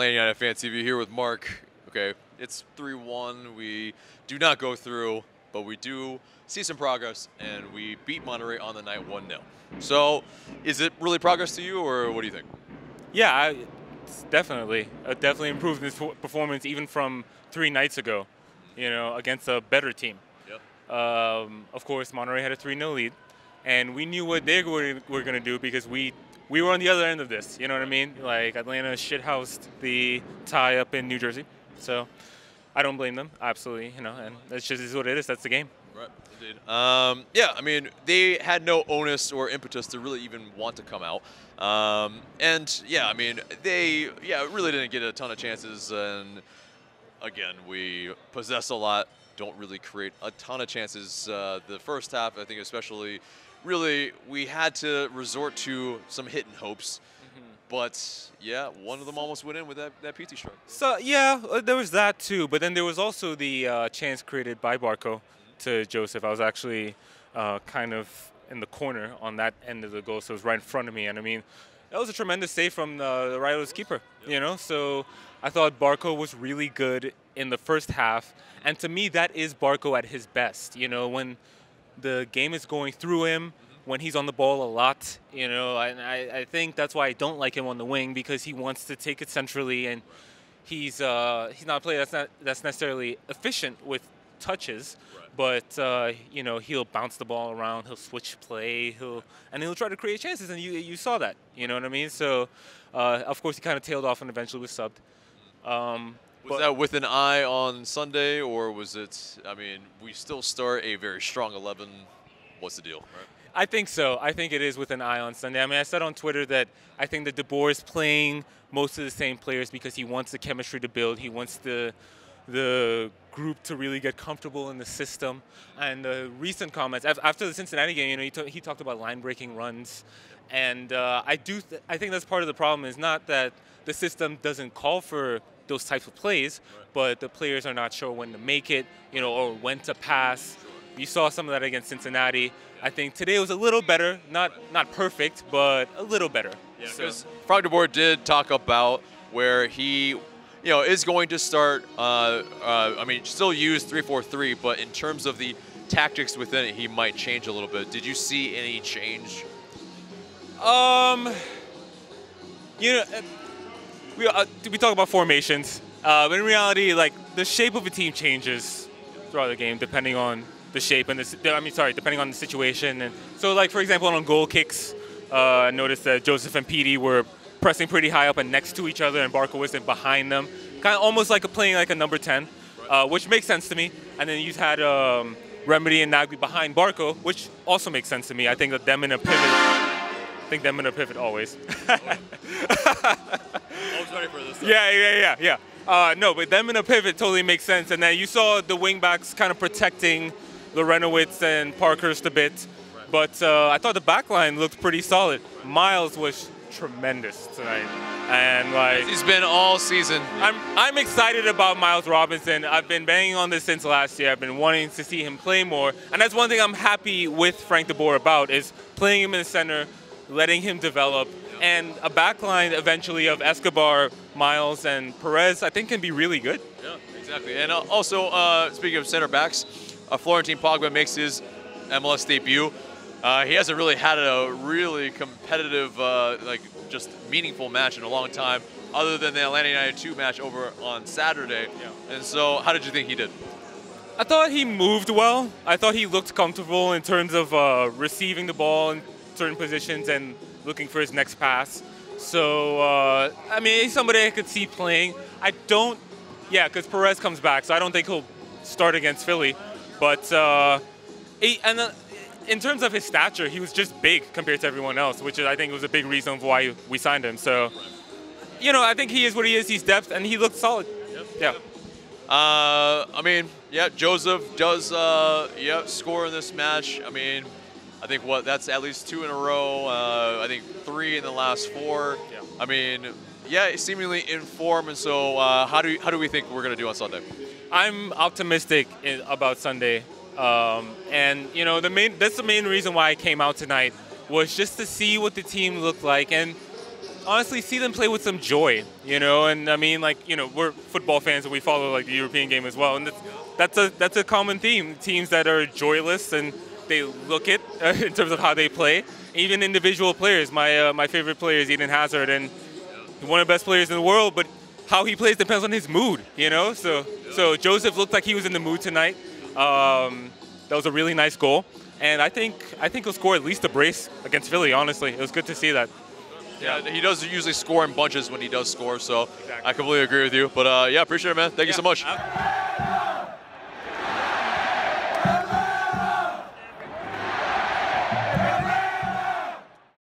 Atlanta United Fan TV here with Mark. Okay, it's 3-1. We do not go through, but we do see some progress, and we beat Monterrey on the night 1-0. So, is it really progress to you, or what do you think? Yeah, it's definitely improved this performance even from 3 nights ago, against a better team. Yep. Of course, Monterrey had a 3-0 lead, and we knew what they were going to do because we were on the other end of this. You know what I mean? Like, Atlanta shithoused the tie up in New Jersey, so I don't blame them, absolutely. And that's just is what it is. That's the game. Right, indeed. Yeah, I mean, they had no onus or impetus to really even want to come out. And yeah, I mean, they really didn't get a ton of chances. And again, we possess a lot, don't really create a ton of chances. The first half, I think especially, really, we had to resort to some hit and hopes. But yeah, one of them almost went in with that PT strike. So yeah, there was that too. But then there was also the chance created by Barco to Joseph. I was actually kind of in the corner on that end of the goal, so it was right in front of me. And I mean, that was a tremendous save from the Rayados keeper. Yep. So I thought Barco was really good in the first half, and to me, that is Barco at his best. When the game is going through him. When he's on the ball a lot, and I think that's why I don't like him on the wing, because he wants to take it centrally, and he's not a player that's necessarily efficient with touches, right. But he'll bounce the ball around, he'll switch play, he'll try to create chances, and you saw that, you know what I mean? So of course he kind of tailed off and eventually was subbed. Was that with an eye on Sunday, or was it? I mean, we still start a very strong 11. What's the deal? Right? I think so. I think it is with an eye on Sunday. I mean, I said on Twitter that I think that Boer is playing most of the same players because he wants the chemistry to build. He wants the group to really get comfortable in the system. And the recent comments after the Cincinnati game, he talked about line-breaking runs, and I think that's part of the problem. Is not that the system doesn't call for those types of plays, right. But the players are not sure when to make it, or when to pass. You saw some of that against Cincinnati. I think today was a little better, not perfect, but a little better. Yeah, because Frank de Boer did talk about where he, is going to start. I mean, still use 3-4-3, but in terms of the tactics within it, he might change a little bit. Did you see any change? We talk about formations, but in reality, like, the shape of a team changes throughout the game depending on the shape and depending on the situation. And so, like, for example, on goal kicks, I noticed that Joseph and PD were pressing pretty high up and next to each other, and Barco wasn't behind them. Kind of almost like playing like a number 10, which makes sense to me. And then you had Remedy and Nagby behind Barco, which also makes sense to me. I think that them in a pivot. Always. Always ready for this stuff. Yeah. No, but them in a pivot totally makes sense. And then you saw the wingbacks kind of protecting Lorenowitz and Parkhurst a bit. Right. But I thought the back line looked pretty solid. Miles was tremendous tonight. And like, he's been all season. I'm excited about Miles Robinson. I've been banging on this since last year. I've been wanting to see him play more. And that's one thing I'm happy with Frank de Boer about, is playing him in the center, letting him develop. And a backline eventually of Escobar, Miles, and Perez, I think can be really good. Yeah, exactly. And also, speaking of center backs, Florentine Pogba makes his MLS debut. He hasn't really had a really competitive, just meaningful match in a long time, other than the Atlanta United 2 match over on Saturday. Yeah. And so, how did you think he did? I thought he moved well. I thought he looked comfortable in terms of receiving the ball in certain positions and looking for his next pass. So, I mean, he's somebody I could see playing. Because Perez comes back, so I don't think he'll start against Philly. But in terms of his stature, he was just big compared to everyone else, which I think was a big reason why we signed him. So, I think he is what he is. He's depth, and he looked solid. Yep. Yeah. I mean, yeah, Joseph does, score in this match. I mean, I think that's at least 2 in a row. I think 3 in the last 4. Yeah. I mean, yeah, seemingly in form. And so, how do we think we're gonna do on Sunday? I'm optimistic about Sunday, and that's the main reason why I came out tonight, was just to see what the team looked like. And honestly see them play with some joy, you know. And I mean, like, you know, we're football fans and we follow like the European game as well, and that's a common theme. Teams that are joyless and they look it in terms of how they play. Even individual players. My favorite player is Eden Hazard, and one of the best players in the world. But how he plays depends on his mood, you know. So Joseph looked like he was in the mood tonight. That was a really nice goal, and I think he'll score at least a brace against Philly. Honestly, it was good to see that. Yeah, he does usually score in bunches when he does score, so exactly. I completely agree with you. But yeah, appreciate it, man. Thank you so much.